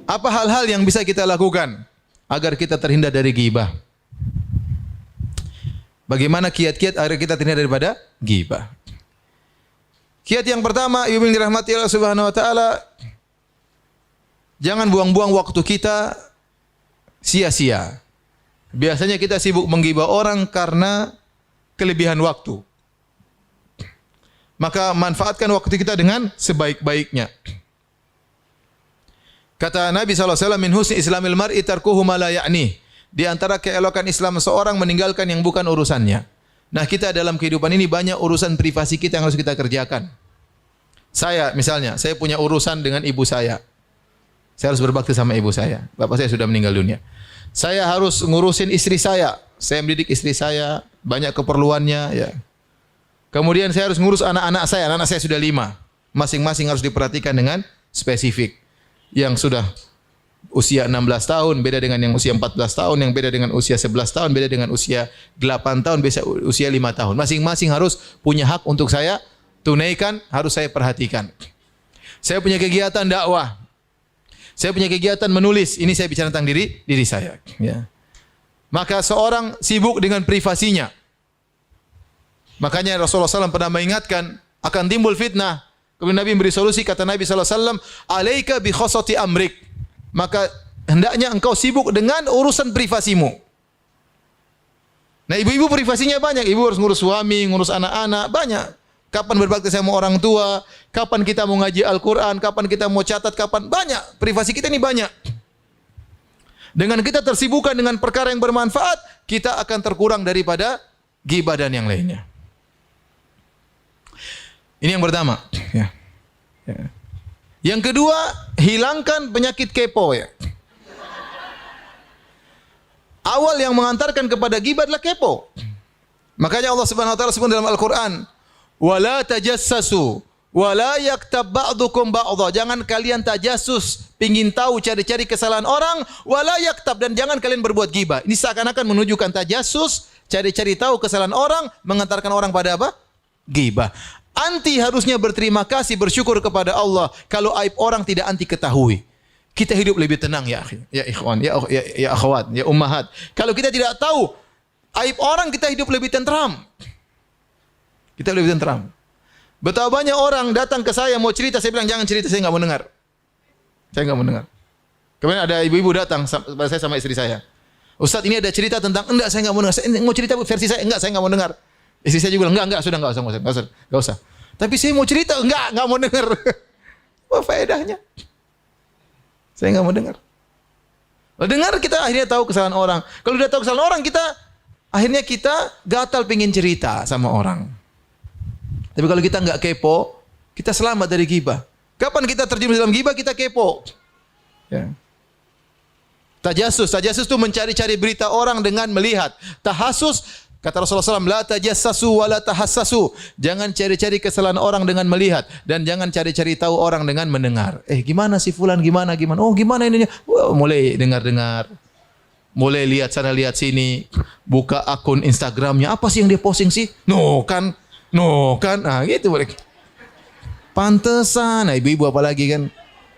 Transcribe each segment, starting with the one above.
Apa hal-hal yang bisa kita lakukan agar kita terhindar dari ghibah? Bagaimana kiat-kiat agar kita terhindar daripada ghibah? Kiat yang pertama, ibu yang dirahmati Allah Subhanahu wa taala, jangan buang-buang waktu kita sia-sia. Biasanya kita sibuk menggibah orang karena kelebihan waktu. Maka manfaatkan waktu kita dengan sebaik-baiknya. Kata Nabi SAW, min husni islamil mar'i tarkuhu ma la ya'ni. Di antara keelokan Islam seorang meninggalkan yang bukan urusannya. Nah, kita dalam kehidupan ini banyak urusan privasi kita yang harus kita kerjakan. Saya misalnya, saya punya urusan dengan ibu saya. Saya harus berbakti sama ibu saya. Bapak saya sudah meninggal dunia. Saya harus ngurusin istri saya. Saya mendidik istri saya, banyak keperluannya ya. Kemudian saya harus ngurus anak-anak saya. Anak-anak saya sudah 5. Masing-masing harus diperhatikan dengan spesifik. Yang sudah usia 16 tahun beda dengan yang usia 14 tahun, yang beda dengan usia 11 tahun, beda dengan usia 8 tahun, beda usia 5 tahun. Masing-masing harus punya hak untuk saya tunaikan, harus saya perhatikan. Saya punya kegiatan dakwah. Saya punya kegiatan menulis. Ini saya bicara tentang diri saya, ya. Maka seorang sibuk dengan privasinya. Makanya Rasulullah SAW pernah mengingatkan akan timbul fitnah. Kemudian Nabi memberi solusi, kata Nabi SAW, alaika bi khosati amrik. Maka hendaknya engkau sibuk dengan urusan privasimu. Nah, ibu-ibu privasinya banyak. Ibu harus ngurus suami, ngurus anak-anak, banyak. Kapan berbakti sama orang tua, kapan kita mau ngaji Al-Quran, kapan kita mau catat, kapan, banyak. Privasi kita ini banyak. Dengan kita tersibukkan dengan perkara yang bermanfaat, kita akan terkurang daripada ghibah dan yang lainnya. Ini yang pertama. Ya. Ya. Yang kedua, hilangkan penyakit kepo. Ya. Awal yang mengantarkan kepada ghibah adalah kepo. Makanya Allah Subhanahu wa taala sebut dalam Al-Qur'an, "Wala tajassasu, wala yaktab ba'dukum ba'dha." Jangan kalian tajassus, pingin tahu cari-cari kesalahan orang, wala yaktab, dan jangan kalian berbuat ghibah. Ini seakan-akan menunjukkan tajassus, cari-cari tahu kesalahan orang, mengantarkan orang pada apa? Ghibah. Anti harusnya berterima kasih, bersyukur kepada Allah kalau aib orang tidak anti ketahui. Kita hidup lebih tenang ya ikhwan, ya akhwat, ya ummahat. Kalau kita tidak tahu aib orang, kita hidup lebih tentram. Kita lebih tentram. Betapa banyak orang datang ke saya mau cerita, saya bilang jangan cerita, saya enggak mau dengar. Saya enggak mau dengar. Kemudian ada ibu-ibu datang pada saya sama istri saya. Ustaz, ini ada cerita tentang, enggak, saya enggak mau dengar. Saya mau cerita versi saya, enggak, saya enggak mau dengar. Istri saya juga bilang, enggak, sudah enggak usah. Tapi saya mau cerita, enggak mau dengar. Apa faedahnya? Saya enggak mau dengar. Dengar, kita akhirnya tahu kesalahan orang. Kalau sudah tahu kesalahan orang, akhirnya kita gatal pengen cerita sama orang. Tapi kalau kita enggak kepo, kita selamat dari ghibah. Kapan kita terjun dalam ghibah, kita kepo. Ya. Tajassus itu mencari-cari berita orang dengan melihat. Tahasus, kata Rasulullah SAW, la tajassasu wa la tahassasu. Jangan cari-cari kesalahan orang dengan melihat, dan jangan cari-cari tahu orang dengan mendengar. Gimana si fulan, gimana? Oh, gimana ininya? Mulai dengar-dengar. Mulai lihat sana, lihat sini. Buka akun Instagramnya. Apa sih yang dia posting sih? No kan. Nah, gitu boleh. Pantesan. Nah, ibu-ibu apa lagi kan?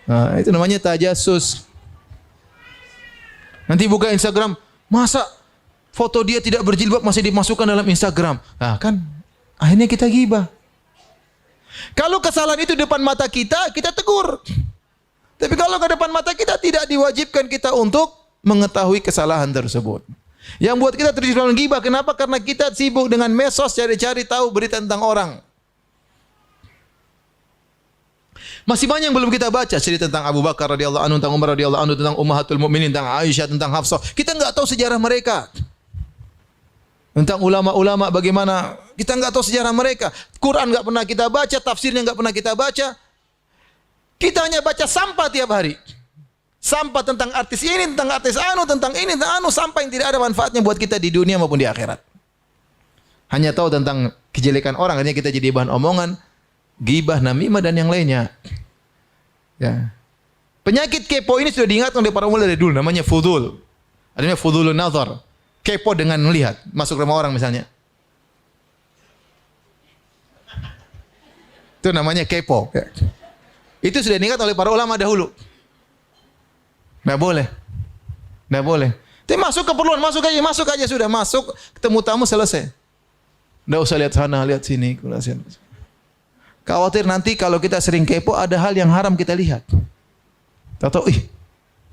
Nah, itu namanya tajassus. Nanti buka Instagram, masa foto dia tidak berjilbab masih dimasukkan dalam Instagram. Nah, kan akhirnya kita ghibah. Kalau kesalahan itu depan mata kita, kita tegur. Tapi kalau ke depan mata kita, tidak diwajibkan kita untuk mengetahui kesalahan tersebut. Yang buat kita terjun dalam ghibah, kenapa? Karena kita sibuk dengan medsos, cari-cari tahu berita tentang orang. Masih banyak yang belum kita baca, cerita tentang Abu Bakar radhiyallahu anhu, tentang Umar radhiyallahu anhu, tentang Ummahatul Mukminin, tentang Aisyah, tentang Hafsah. Kita enggak tahu sejarah mereka. Tentang ulama-ulama bagaimana, kita enggak tahu sejarah mereka. Quran enggak pernah kita baca, tafsirnya enggak pernah kita baca. Kita hanya baca sampah tiap hari. Sampah tentang artis ini, tentang artis anu, tentang ini, tentang anu, sampah yang tidak ada manfaatnya buat kita di dunia maupun di akhirat. Hanya tahu tentang kejelekan orang, hanya kita jadi bahan omongan, ghibah, namimah, dan yang lainnya. Ya. Penyakit kepo ini sudah diingatkan oleh para ulama dari dulu, namanya fudul. Adanya fudulun nazar. Kepo dengan melihat, masuk rumah orang misalnya. Itu namanya kepo. Ya. Itu sudah diingat oleh para ulama dahulu. Nggak boleh. Nggak boleh. Tapi masuk keperluan, masuk aja sudah. Masuk, ketemu tamu selesai. Nggak usah lihat sana, lihat sini. Khawatir nanti kalau kita sering kepo, ada hal yang haram kita lihat. Tahu,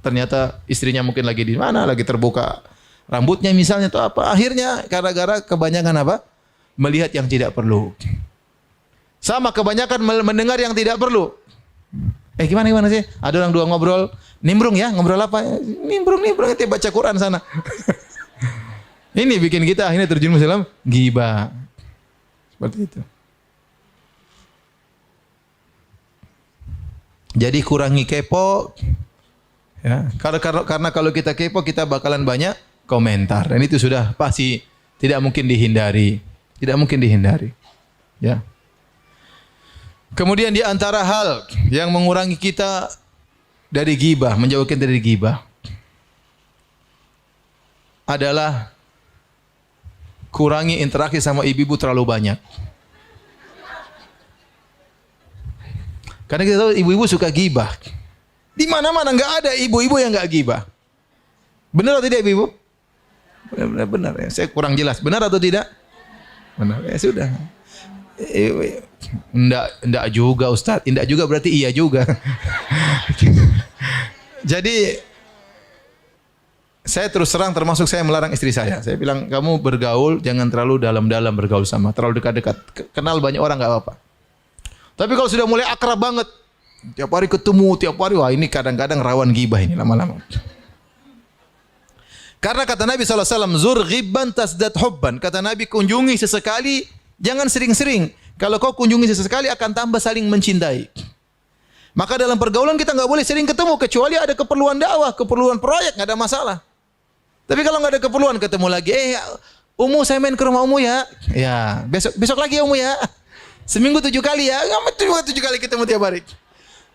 ternyata istrinya mungkin lagi di mana, lagi terbuka rambutnya misalnya atau apa. Akhirnya gara-gara kebanyakan apa? Melihat yang tidak perlu. Sama kebanyakan mendengar yang tidak perlu. Gimana sih? Ada orang dua ngobrol, nimbrung ya, ngobrol apa? Nimbrung itu baca Quran sana. Ini bikin kita akhirnya terjerumus dalam ghibah. Seperti itu. Jadi kurangi kepo. Ya, karena kalau kita kepo kita bakalan banyak komentar. Dan itu sudah pasti tidak mungkin dihindari. Tidak mungkin dihindari. Ya. Kemudian di antara hal yang mengurangi kita dari ghibah, menjauhkan dari ghibah adalah kurangi interaksi sama ibu-ibu terlalu banyak. Karena kita tahu ibu-ibu suka ghibah. Di mana-mana enggak ada ibu-ibu yang enggak ghibah. Benar atau tidak ibu-ibu? Benar ya. Saya kurang jelas. Benar atau tidak? Benar. Ya sudah. Enggak juga Ustaz. Enggak juga berarti iya juga. Jadi saya terus terang termasuk saya melarang istri saya. Saya bilang kamu bergaul jangan terlalu dalam-dalam bergaul sama, terlalu dekat-dekat. Kenal banyak orang enggak apa-apa. Tapi kalau sudah mulai akrab banget, tiap hari ketemu, wah ini kadang-kadang rawan ghibah ini lama-lama. Karena kata Nabi SAW, zur ghibban tasdad hubban. Kata Nabi, kunjungi sesekali, jangan sering-sering. Kalau kau kunjungi sesekali akan tambah saling mencintai. Maka dalam pergaulan kita nggak boleh sering ketemu, kecuali ada keperluan dakwah, keperluan proyek, nggak ada masalah. Tapi kalau nggak ada keperluan ketemu lagi, Umu saya main ke rumah Umu ya. Ya, besok lagi ya Umu ya. Seminggu 7 kali ya, nggak 7 kali ketemu tiap hari.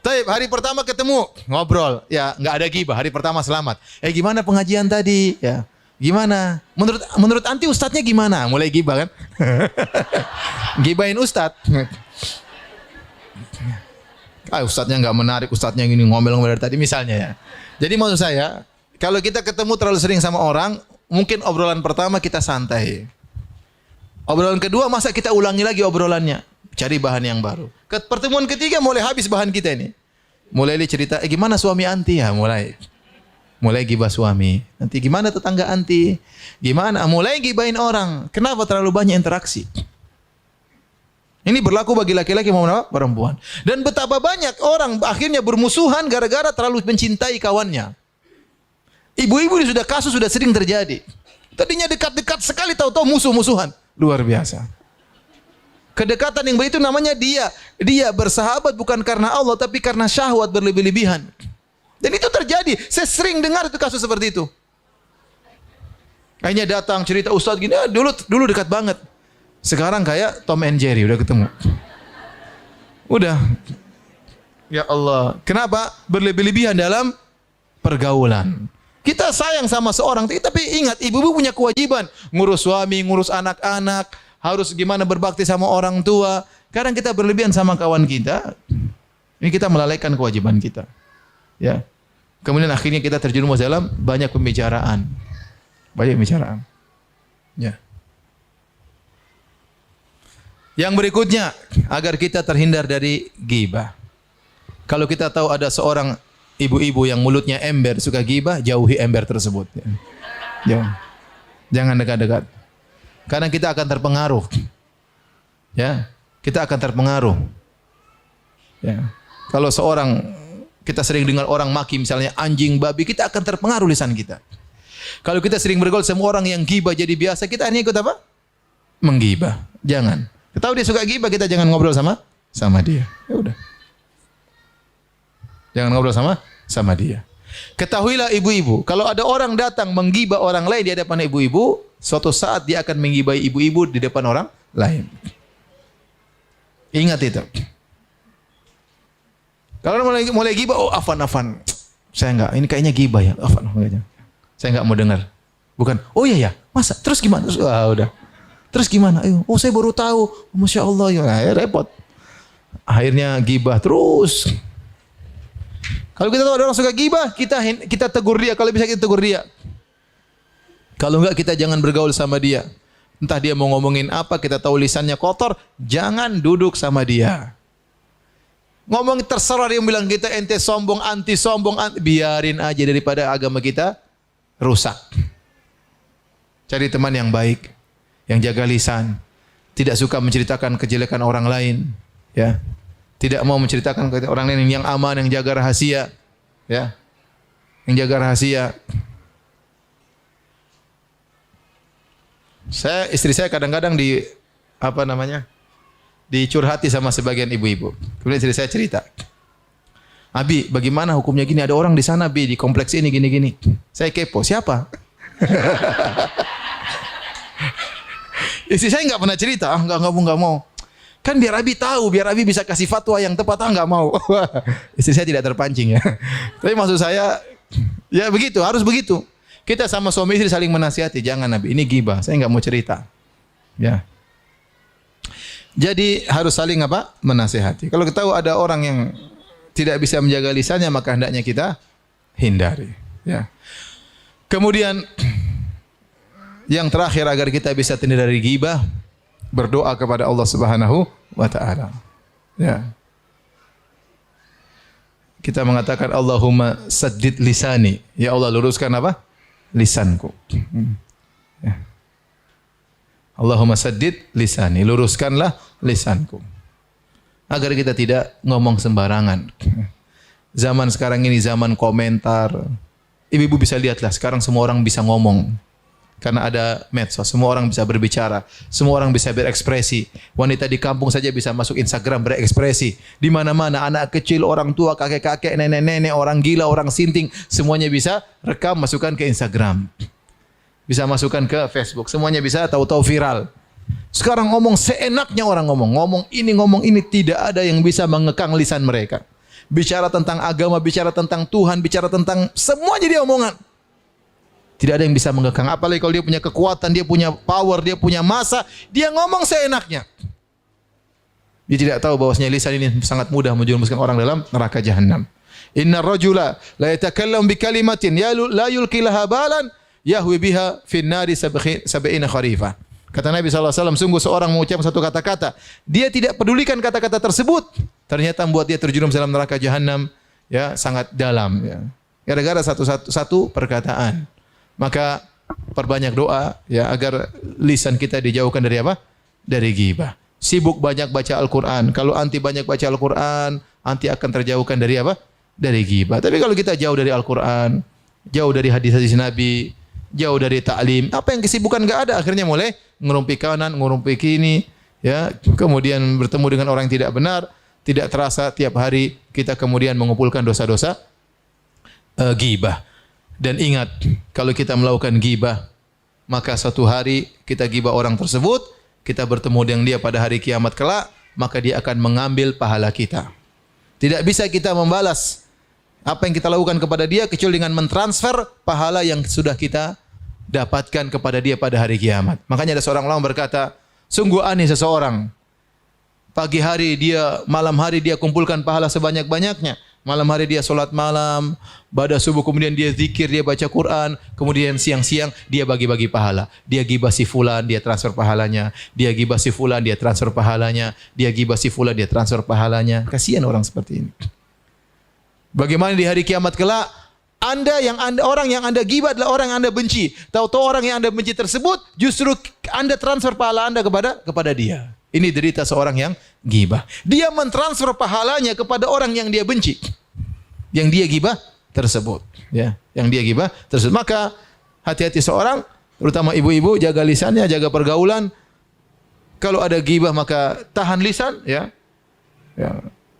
Taib, hari pertama ketemu, ngobrol, ya nggak ada ghibah. Hari pertama selamat. Gimana pengajian tadi? Ya, gimana? Menurut anti ustadznya gimana? Mulai ghibah kan? Ghibahin ustadz. Ustadznya nggak menarik, ustadznya gini ngomel-ngomel dari tadi misalnya ya. Jadi maksud saya, kalau kita ketemu terlalu sering sama orang, mungkin obrolan pertama kita santai. Obrolan kedua masa kita ulangi lagi obrolannya. Cari bahan yang baru. Pertemuan ketiga mulai habis bahan kita ini. Mulai cerita, gimana suami anti ya? Mulai gibah suami. Nanti gimana tetangga anti? Gimana? Mulai gibahin orang. Kenapa terlalu banyak interaksi? Ini berlaku bagi laki-laki maupun perempuan. Dan betapa banyak orang akhirnya bermusuhan gara-gara terlalu mencintai kawannya. Ibu-ibu ini sudah sering terjadi. Tadinya dekat-dekat sekali tahu-tahu musuh-musuhan. Luar biasa. Kedekatan yang begitu namanya dia bersahabat bukan karena Allah tapi karena syahwat berlebih-lebihan. Dan itu terjadi. Saya sering dengar itu kasus seperti itu. Akhirnya datang cerita Ustaz gini, dulu dekat banget. Sekarang kayak Tom and Jerry udah ketemu. Udah. Ya Allah, kenapa? Berlebih-lebihan dalam pergaulan. Kita sayang sama seorang, tapi ingat ibu-ibu punya kewajiban ngurus suami, ngurus anak-anak, harus gimana berbakti sama orang tua. Kadang kita berlebihan sama kawan kita, ini kita melalaikan kewajiban kita. Ya. Kemudian akhirnya kita terjerumus dalam banyak pembicaraan. Ya. Yang berikutnya, agar kita terhindar dari ghibah. Kalau kita tahu ada seorang ibu-ibu yang mulutnya ember suka ghibah, jauhi ember tersebut. Jauh. Jangan dekat-dekat. Karena kita akan terpengaruh. Ya, kita akan terpengaruh. Ya. Kalau kita sering dengar orang maki misalnya anjing, babi, kita akan terpengaruh lisan kita. Kalau kita sering bergaul sama orang yang ghibah jadi biasa, kita hanya ikut apa? Menggibah. Jangan. Tahu dia suka ghibah, kita jangan ngobrol sama dia. Ya udah. Jangan ngobrol sama dia. Ketahuilah ibu-ibu, kalau ada orang datang menggibah orang lain di hadapan ibu-ibu, suatu saat dia akan menggibahi ibu-ibu di depan orang lain. Ingat itu. Kalau mulai gibah, afan. Saya enggak, ini kayaknya gibah ya. Afan. Saya enggak mau dengar. Bukan, oh iya ya, masa? Terus gimana? Udah. Terus gimana? Saya baru tahu. Masya Allah. Ya repot. Akhirnya gibah terus. Kalau kita tahu ada orang suka gibah, kita tegur dia. Kalau bisa kita tegur dia. Kalau enggak, kita jangan bergaul sama dia. Entah dia mau ngomongin apa, kita tahu lisannya kotor, jangan duduk sama dia. Ngomong terserah dia bilang kita ente sombong, anti sombong, biarin aja daripada agama kita rusak. Cari teman yang baik, yang jaga lisan, tidak suka menceritakan kejelekan orang lain, ya. Tidak mau menceritakan ke orang lain, yang aman, yang jaga rahasia, ya. Yang jaga rahasia. Istri saya kadang-kadang dicurhati sama sebagian ibu-ibu. Kemudian istri saya cerita, Abi, bagaimana hukumnya gini? Ada orang di sana, Bi, di kompleks ini gini-gini. Saya kepo, siapa? Istri saya nggak pernah cerita, nggak mau. Kan biar Abi tahu, biar Abi bisa kasih fatwa yang tepat, nggak mau. Istri saya tidak terpancing ya. Tapi maksud saya, ya begitu, harus begitu. Kita sama suami istri saling menasihati, jangan Nabi, ini ghibah, saya nggak mau cerita. Ya. Jadi harus saling menasihati. Kalau kita tahu ada orang yang tidak bisa menjaga lisannya, maka hendaknya kita hindari. Ya. Kemudian yang terakhir agar kita bisa terhindar dari ghibah, berdoa kepada Allah Subhanahu wa taala. Ya. Kita mengatakan Allahumma saddid lisani. Ya Allah, luruskan lisanku. Ya. Allahumma saddid lisani, luruskanlah lisanku. Agar kita tidak ngomong sembarangan. Zaman sekarang ini zaman komentar. Ibu-ibu bisa lihatlah, sekarang semua orang bisa ngomong. Karena ada medsos, semua orang bisa berbicara, semua orang bisa berekspresi. Wanita di kampung saja bisa masuk Instagram berekspresi. Di mana-mana, anak kecil, orang tua, kakek-kakek, nenek-nenek, orang gila, orang sinting, semuanya bisa rekam, masukkan ke Instagram. Bisa masukkan ke Facebook, semuanya bisa tahu-tahu viral. Sekarang ngomong seenaknya orang ngomong ini, tidak ada yang bisa mengekang lisan mereka. Bicara tentang agama, bicara tentang Tuhan, bicara tentang semuanya dia omongan. Tidak ada yang bisa mengekang. Apalagi kalau dia punya kekuatan, dia punya power, dia punya masa, dia ngomong seenaknya. Dia tidak tahu bahwasanya lisan ini sangat mudah menjerumuskan orang dalam neraka jahanam. Innar rajula la yatakallam bi kalimatin la yulqi laha balan yahwi biha fin nari sab'ina kharifah. Kata Nabi SAW, sungguh seorang mengucapkan satu kata-kata, dia tidak pedulikan kata-kata tersebut, ternyata membuat dia terjerumus dalam neraka jahanam, ya, sangat dalam, ya. Gara-gara satu perkataan. Maka perbanyak doa, ya, agar lisan kita dijauhkan dari dari ghibah. Sibuk banyak baca Al-Quran. Kalau anti banyak baca Al-Quran, anti akan terjauhkan dari dari ghibah. Tapi kalau kita jauh dari Al-Quran, jauh dari hadis-hadis Nabi, jauh dari ta'lim, apa yang kesibukan enggak ada, akhirnya mulai ngerumpi kanan, ngerumpi kini, ya. Kemudian bertemu dengan orang yang tidak benar, tidak terasa tiap hari kita kemudian mengumpulkan dosa-dosa ghibah. Dan ingat, kalau kita melakukan ghibah, maka suatu hari kita ghibah orang tersebut, kita bertemu dengan dia pada hari kiamat kelak, maka dia akan mengambil pahala kita. Tidak bisa kita membalas apa yang kita lakukan kepada dia kecuali dengan mentransfer pahala yang sudah kita dapatkan kepada dia pada hari kiamat. Makanya ada seorang ulama berkata, sungguh aneh seseorang, pagi hari dia, malam hari dia kumpulkan pahala sebanyak-banyaknya. Malam hari dia solat malam, pada subuh kemudian dia zikir, dia baca Quran, kemudian siang-siang dia bagi-bagi pahala. Dia ghibah si fulan, dia transfer pahalanya. Dia ghibah si fulan, dia transfer pahalanya. Dia ghibah si fulan, dia transfer pahalanya. Kasihan orang seperti ini. Bagaimana di hari kiamat kelak, orang yang Anda ghibah adalah orang yang Anda benci. Tahu-tahu orang yang Anda benci tersebut justru Anda transfer pahala Anda kepada dia. Ini derita seorang yang ghibah. Dia mentransfer pahalanya kepada orang yang dia benci, yang dia ghibah tersebut, ya, yang dia ghibah tersebut. Maka hati-hati seorang, terutama ibu-ibu, jaga lisannya, jaga pergaulan. Kalau ada ghibah maka tahan lisan, ya.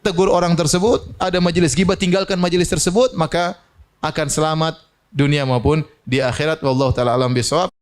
Tegur orang tersebut. Ada majelis ghibah, tinggalkan majelis tersebut, maka akan selamat dunia maupun di akhirat. Wallahu taala alam bisawab.